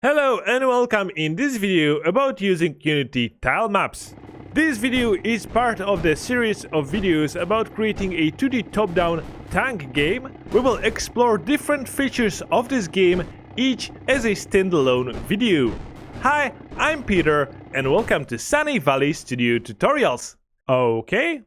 Hello and welcome in this video about using Unity Tilemaps. This video is part of the series of videos about creating a 2D top-down tank game. We will explore different features of this game, each as a standalone video. Hi, I'm Peter and welcome to Sunny Valley Studio Tutorials. Okay,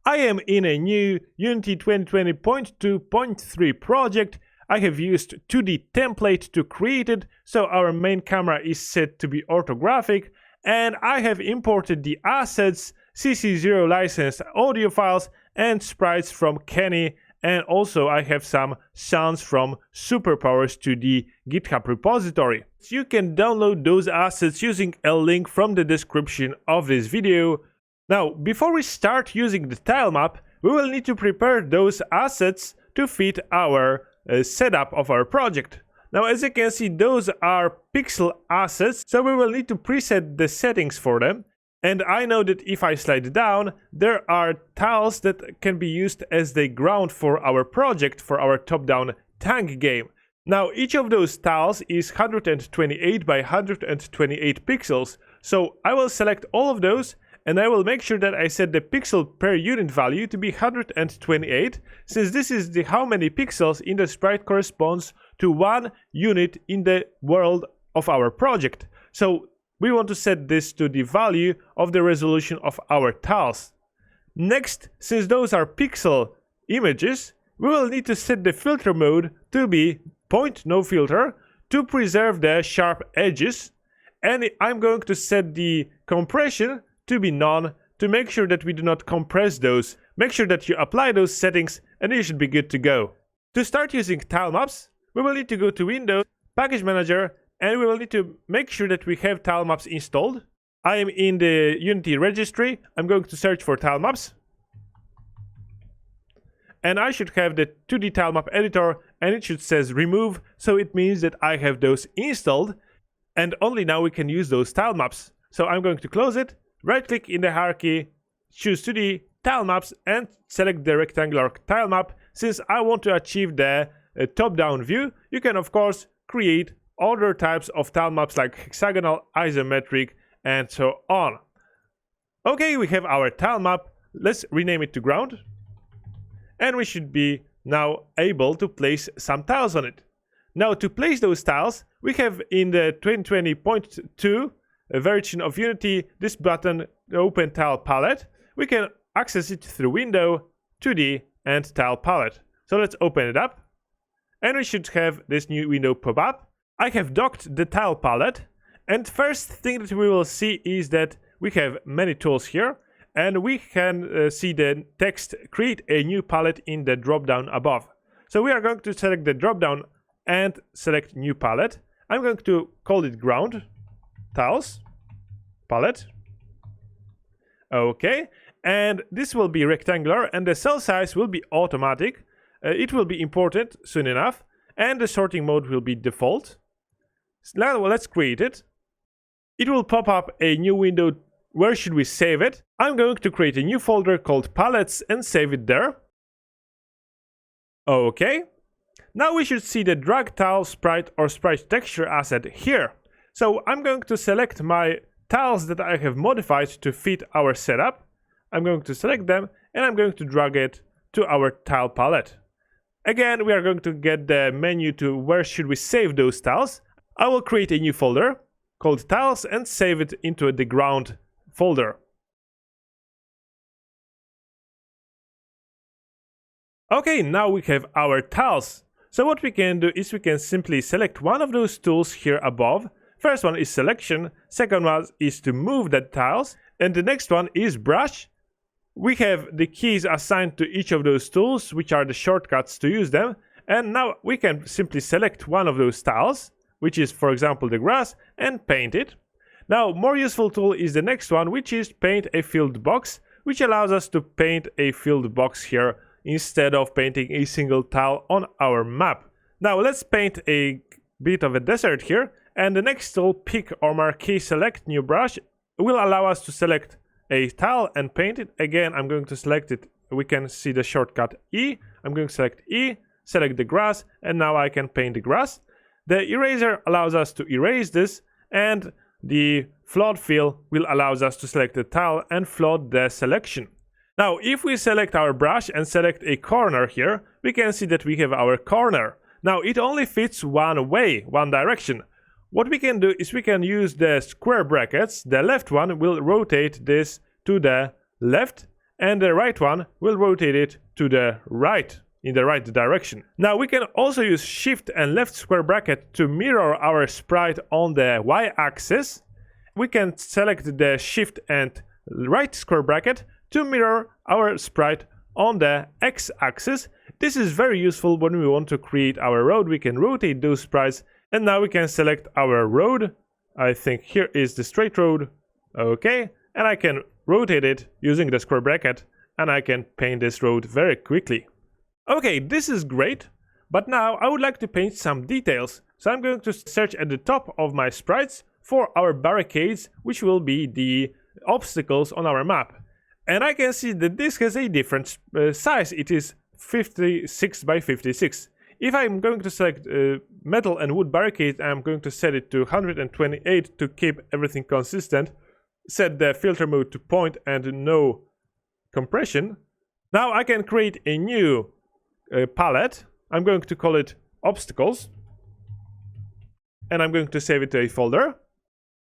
I am in a new Unity 2020.2.3 project. I have used 2D template to create it, so our main camera is set to be orthographic, and I have imported the assets, CC0 licensed audio files and sprites from Kenny, and also I have some sounds from Superpowers to the GitHub repository. You can download those assets using a link from the description of this video. Now, before we start using the tilemap, we will need to prepare those assets to fit our setup of our project. Now, as you can see, those are pixel assets, so we will need to preset the settings for them. And I know that if I slide down, there are tiles that can be used as the ground for our project, for our top-down tank game. Now, each of those tiles is 128 by 128 pixels, so I will select all of those, and I will make sure that I set the pixel per unit value to be 128, since this is the how many pixels in the sprite corresponds to 1 unit in the world of our project. So we want to set this to the value of the resolution of our tiles. Next, since those are pixel images, we will need to set the filter mode to be point no filter to preserve the sharp edges, and I'm going to set the compression to be none to make sure that we do not compress those. Make sure that you apply those settings and you should be good to go. To start using Tilemaps, we will need to go to Windows, Package Manager, and we will need to make sure that we have Tilemaps installed. I am in the Unity registry. I'm going to search for Tilemaps. And I should have the 2D Tilemap editor, and it should says remove, so it means that I have those installed, and only now we can use those Tilemaps. So I'm going to close it. Right-click in the hierarchy, choose 2D, Tilemaps, and select the rectangular tilemap. Since I want to achieve the top-down view, you can of course create other types of tilemaps like hexagonal, isometric, and so on. Okay, we have our tilemap. Let's rename it to ground. And we should be now able to place some tiles on it. Now, to place those tiles, we have in the 2020.2 a version of Unity, this button, the Open Tile Palette. We can access it through Window, 2D, and Tile Palette. So let's open it up, and we should have this new window pop up. I have docked the Tile Palette, and first thing that we will see is that we have many tools here, and we can see the text create a new palette in the drop-down above. So we are going to select the drop-down and select new palette. I'm going to call it ground. Tiles, palette. Okay, and this will be rectangular and the cell size will be automatic. It will be imported soon enough, and the sorting mode will be default. Now let's create it. It will pop up a new window. Where should we save it? I'm going to create a new folder called palettes and save it there. Okay, now we should see the drag tile sprite or sprite texture asset here. So I'm going to select my tiles that I have modified to fit our setup. I'm going to select them and I'm going to drag it to our tile palette. Again, we are going to get the menu to where should we save those tiles. I will create a new folder called tiles and save it into the ground folder. Okay, now we have our tiles. So what we can do is we can simply select one of those tools here above. First one is selection, second one is to move the tiles, and the next one is brush. We have the keys assigned to each of those tools, which are the shortcuts to use them, and now we can simply select one of those tiles, which is for example the grass, and paint it. Now, more useful tool is the next one, which is paint a filled box, which allows us to paint a filled box here instead of painting a single tile on our map. Now let's paint a bit of a desert here. And the next tool, pick or marquee select new brush, will allow us to select a tile and paint it. Again, I'm going to select it. We can see the shortcut E. I'm going to select E, select the grass, and now I can paint the grass. The eraser allows us to erase this, and the float fill will allow us to select the tile and float the selection. Now, if we select our brush and select a corner here, we can see that we have our corner. Now, it only fits one way, one direction. What we can do is we can use the square brackets. The left one will rotate this to the left, and the right one will rotate it to the right, in the right direction. Now, we can also use shift and left square bracket to mirror our sprite on the y-axis. We can select the shift and right square bracket to mirror our sprite on the x-axis. This is very useful when we want to create our road. We can rotate those sprites, and now we can select our road. I think here is the straight road. Okay, and I can rotate it using the square bracket, and I can paint this road very quickly. Okay, this is great, but now I would like to paint some details. So I'm going to search at the top of my sprites for our barricades, which will be the obstacles on our map. And I can see that this has a different size. It is 56 by 56. If I'm going to select metal and wood barricade, I'm going to set it to 128 to keep everything consistent. Set the filter mode to point and no compression. Now I can create a new palette. I'm going to call it obstacles. And I'm going to save it to a folder.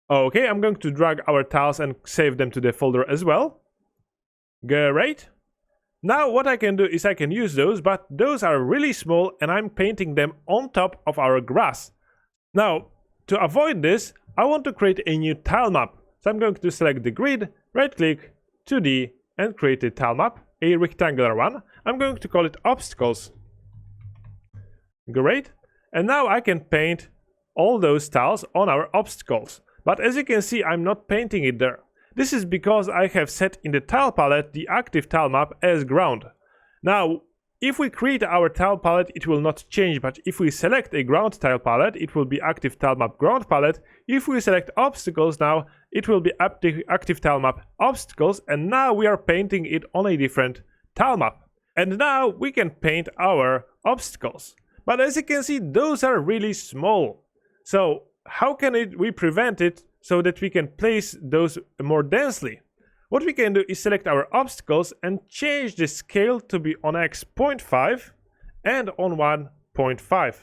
Okay, I'm going to drag our tiles and save them to the folder as well. Great. Now what I can do is I can use those, but those are really small and I'm painting them on top of our grass. Now, to avoid this, I want to create a new tile map. So I'm going to select the grid, right click, 2D, and create a tile map, a rectangular one. I'm going to call it obstacles. Great. And now I can paint all those tiles on our obstacles. But as you can see, I'm not painting it there. This is because I have set in the tile palette the active tile map as ground. Now, if we create our tile palette, it will not change, but if we select a ground tile palette, it will be active tile map ground palette. If we select obstacles now, it will be active tile map obstacles, and now we are painting it on a different tile map. And now we can paint our obstacles. But as you can see, those are really small. So how can we prevent it so that we can place those more densely? What we can do is select our obstacles and change the scale to be on x.5 and on 1.5.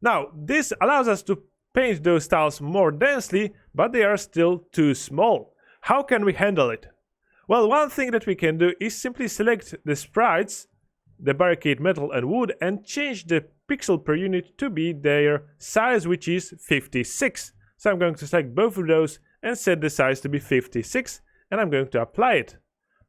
Now, this allows us to paint those tiles more densely, but they are still too small. How can we handle it? Well, one thing that we can do is simply select the sprites, the barricade metal and wood, and change the pixel per unit to be their size, which is 56. So I'm going to select both of those and set the size to be 56, and I'm going to apply it.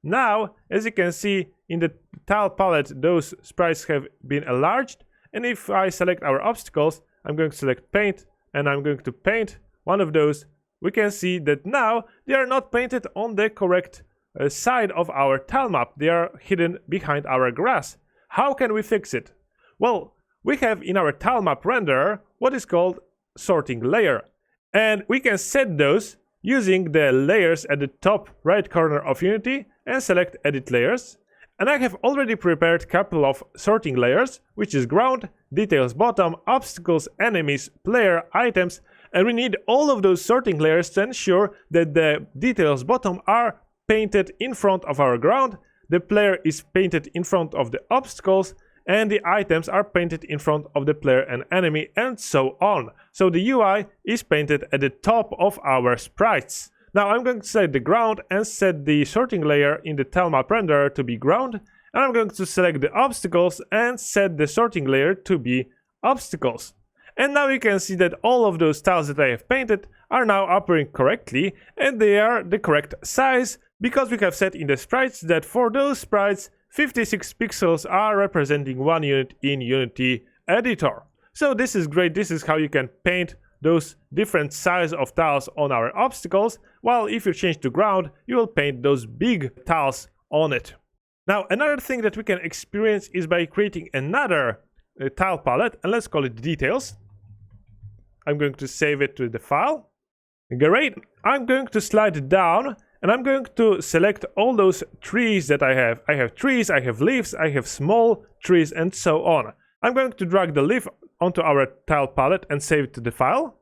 Now, as you can see in the tile palette, those sprites have been enlarged, and if I select our obstacles, I'm going to select paint, and I'm going to paint one of those. We can see that now they are not painted on the correct side of our tile map. They are hidden behind our grass. How can we fix it? Well, we have in our tile map renderer what is called sorting layer, and we can set those using the layers at the top right corner of Unity and select edit layers. And I have already prepared a couple of sorting layers, which is ground, details bottom, obstacles, enemies, player, items, and we need all of those sorting layers to ensure that the details bottom are painted in front of our ground, the player is painted in front of the obstacles, and the items are painted in front of the player and enemy, and so on. So the UI is painted at the top of our sprites. Now I'm going to select the ground and set the sorting layer in the tilemap renderer to be ground, and I'm going to select the obstacles and set the sorting layer to be obstacles. And now you can see that all of those tiles that I have painted are now appearing correctly, and they are the correct size, because we have set in the sprites that for those sprites 56 pixels are representing 1 unit in Unity editor. So this is great. This is how you can paint those different size of tiles on our obstacles, while if you change to ground, you will paint those big tiles on it. Now, another thing that we can experience is by creating another tile palette, and let's call it details. I'm going to save it to the file. Great. I'm going to slide down, and I'm going to select all those trees that I have. I have trees, I have leaves, I have small trees, and so on. I'm going to drag the leaf onto our tile palette and save it to the file.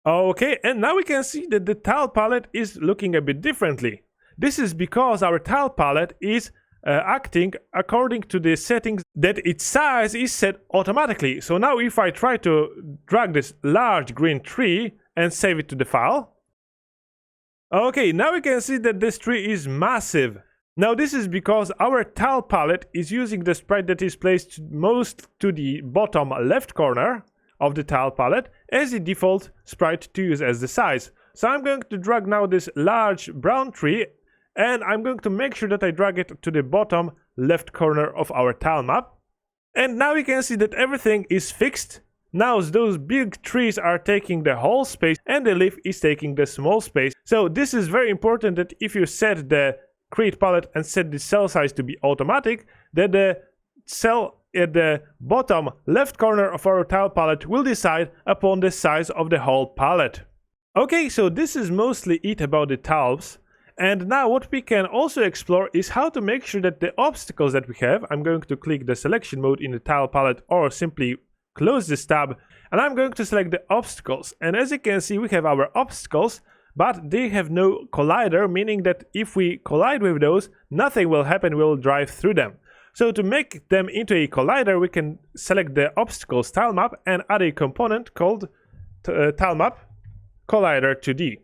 Okay, and now we can see that the tile palette is looking a bit differently. This is because our tile palette is acting according to the settings that its size is set automatically. So now if I try to drag this large green tree and save it to the file, okay, now we can see that this tree is massive. Now this is because our tile palette is using the sprite that is placed most to the bottom left corner of the tile palette as the default sprite to use as the size. So I'm going to drag now this large brown tree, and I'm going to make sure that I drag it to the bottom left corner of our tile map. And now you can see that everything is fixed. Now those big trees are taking the whole space and the leaf is taking the small space. So this is very important that if you set the create palette and set the cell size to be automatic, that the cell at the bottom left corner of our tile palette will decide upon the size of the whole palette. Okay, so this is mostly it about the tiles. And now what we can also explore is how to make sure that the obstacles that we have, I'm going to click the selection mode in the tile palette or simply close this tab, and I'm going to select the obstacles. And as you can see, we have our obstacles, but they have no collider, meaning that if we collide with those, nothing will happen, we'll drive through them. So to make them into a collider, we can select the obstacles tile map and add a component called Tilemap collider 2D.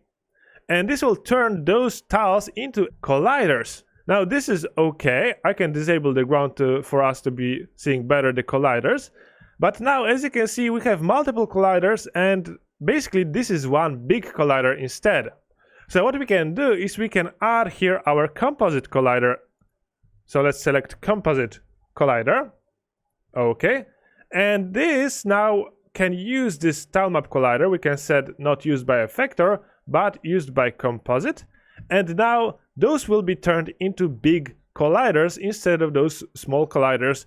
And this will turn those tiles into colliders. Now this is okay, I can disable the ground for us to be seeing better the colliders. But now as you can see, we have multiple colliders, and basically this is one big collider instead. So what we can do is we can add here our composite collider. So let's select composite collider. Okay. And this now can use this tilemap collider. We can set not used by a factor, but used by composite. And now those will be turned into big colliders instead of those small colliders,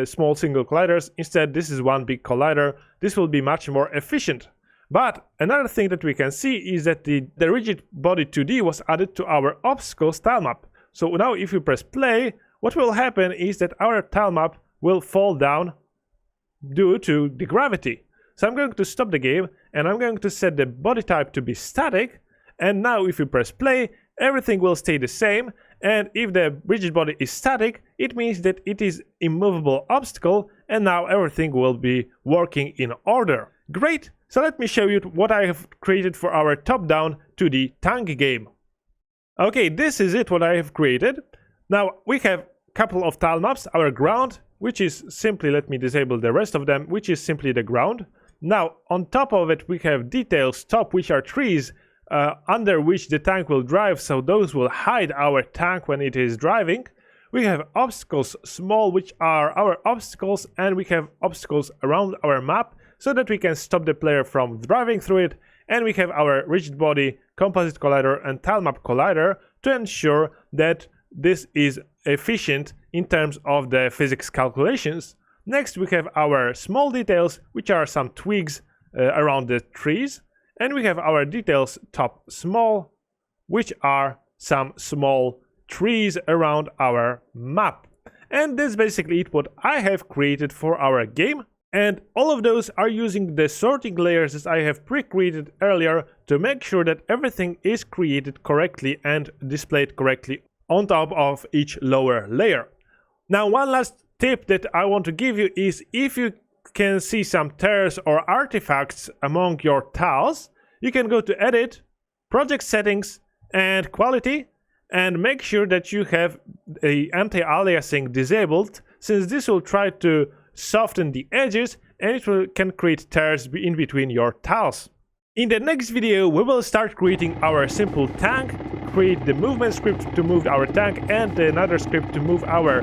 small single colliders. Instead, this is one big collider. This will be much more efficient. But another thing that we can see is that the rigid body 2D was added to our obstacles tilemap. So now if you press play, what will happen is that our tilemap will fall down due to the gravity. So I'm going to stop the game and I'm going to set the body type to be static. And now if you press play, everything will stay the same. And if the rigid body is static, it means that it is a immovable obstacle, and now everything will be working in order. Great! So let me show you what I have created for our top-down 2D tank game. Okay, this is it what I have created. Now we have a couple of tile maps, our ground, which is simply, let me disable the rest of them, which is simply the ground. Now on top of it we have details top, which are trees under which the tank will drive, so those will hide our tank when it is driving. We have obstacles small, which are our obstacles, and we have obstacles around our map so that we can stop the player from driving through it. And we have our rigid body, composite collider and tilemap collider to ensure that this is efficient in terms of the physics calculations. Next we have our small details, which are some twigs around the trees. And we have our details top small, which are some small trees around our map. And that's basically it what I have created for our game. And all of those are using the sorting layers that I have pre-created earlier to make sure that everything is created correctly and displayed correctly on top of each lower layer. Now one last tip that I want to give you is if you can see some tears or artifacts among your tiles, you can go to Edit, Project Settings and Quality and make sure that you have a anti-aliasing disabled, since this will try to soften the edges and it can create tears in between your tiles. In the next video we will start creating our simple tank, create the movement script to move our tank and another script to move our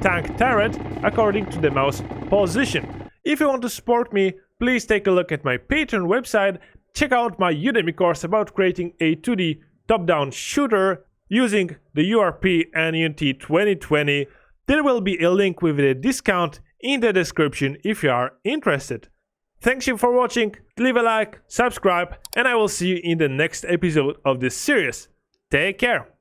tank turret according to the mouse position. If you want to support me, please take a look at my Patreon website, check out my Udemy course about creating a 2D top-down shooter using the URP and Unity 2020. There will be a link with a discount in the description if you are interested. Thanks you for watching, leave a like, subscribe, and I will see you in the next episode of this series. Take care!